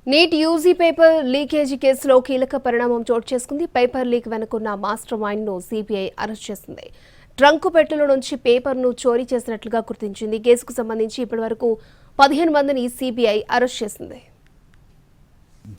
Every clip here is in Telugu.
నీట్ యూజీ పేపర్ లీకేజీ కేసులో కీలక పరిణామం చోటు చేసుకుంది. పేపర్ లీక్ వెనుకున్న మాస్టర్ మైండ్ ను సిబిఐ అరెస్ట్ చేసింది. ట్రంక్ పెట్టెల నుంచి పేపర్ను చోరీ చేసినట్లుగా గుర్తించింది. కేసుకు సంబంధించి ఇప్పటివరకు 15 మందిని సిబిఐ అరెస్ట్ చేసింది.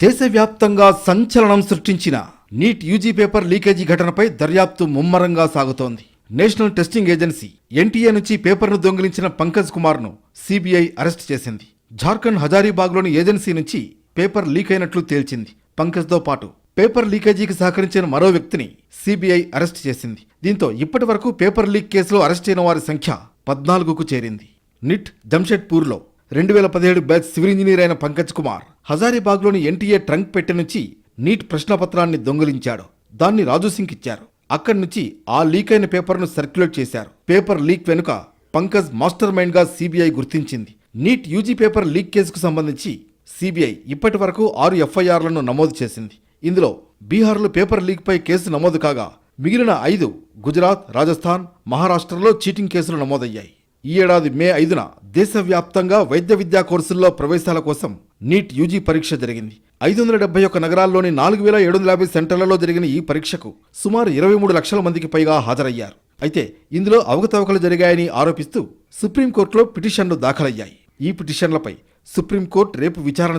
దేశవ్యాప్తంగా సంచలనం సృష్టించిన నీట్ యూజీ పేపర్ లీకేజీ ఘటనపై దర్యాప్తు ముమ్మరంగా సాగుతోంది. నేషనల్ టెస్టింగ్ ఏజెన్సీ ఎన్టీఏ నుంచి పేపర్ను దొంగిలించిన పంకజ్ కుమార్ను సిబిఐ అరెస్ట్ చేసింది. జార్ఖండ్ హజారీబాగ్లోని ఏజెన్సీ నుంచి పేపర్ లీక్ అయినట్లు తేల్చింది. పంకజ్తో పాటు పేపర్ లీకేజీకి సహకరించిన మరో వ్యక్తిని సిబిఐ అరెస్ట్ చేసింది. దీంతో ఇప్పటి వరకు పేపర్ లీక్ కేసులో అరెస్ట్ అయిన వారి సంఖ్య 14కు చేరింది. నిట్ జంషెడ్పూర్లో 2017 బ్యాచ్ సివిల్ ఇంజనీర్ అయిన పంకజ్ కుమార్ హజారీబాగ్లోని ఎన్టీఏ ట్రంక్ పెట్టె నుంచి నీట్ ప్రశ్నపత్రాన్ని దొంగిలించాడు. దాన్ని రాజు సింగ్ ఇచ్చారు. అక్కడి నుంచి ఆ లీక్ అయిన పేపర్ను సర్క్యులేట్ చేశారు. పేపర్ లీక్ వెనుక పంకజ్ మాస్టర్ మైండ్ గా సిబిఐ గుర్తించింది. నీట్ యూజీ పేపర్ లీక్ కేసుకు సంబంధించి సిబిఐ ఇప్పటి వరకు 6 ఎఫ్ఐఆర్లను నమోదు చేసింది. ఇందులో బీహార్లో పేపర్ లీక్ పై కేసు నమోదు కాగా మిగిలిన 5 గుజరాత్, రాజస్థాన్, మహారాష్ట్రలో చీటింగ్ కేసులు నమోదయ్యాయి. ఈ ఏడాది మే 5న దేశవ్యాప్తంగా వైద్య విద్యా కోర్సుల్లో ప్రవేశాల కోసం నీట్ యూజీ పరీక్ష జరిగింది. 571 నగరాల్లోని 4750 సెంటర్లలో జరిగిన ఈ పరీక్షకు సుమారు 23 లక్షల మందికి పైగా హాజరయ్యారు. అయితే ఇందులో అవకతవకలు జరిగాయని ఆరోపిస్తూ సుప్రీంకోర్టులో పిటిషన్లు దాఖలయ్యాయి. ఈ పిటిషన్లపై సుప్రీంకోర్టు రేపు విచారణ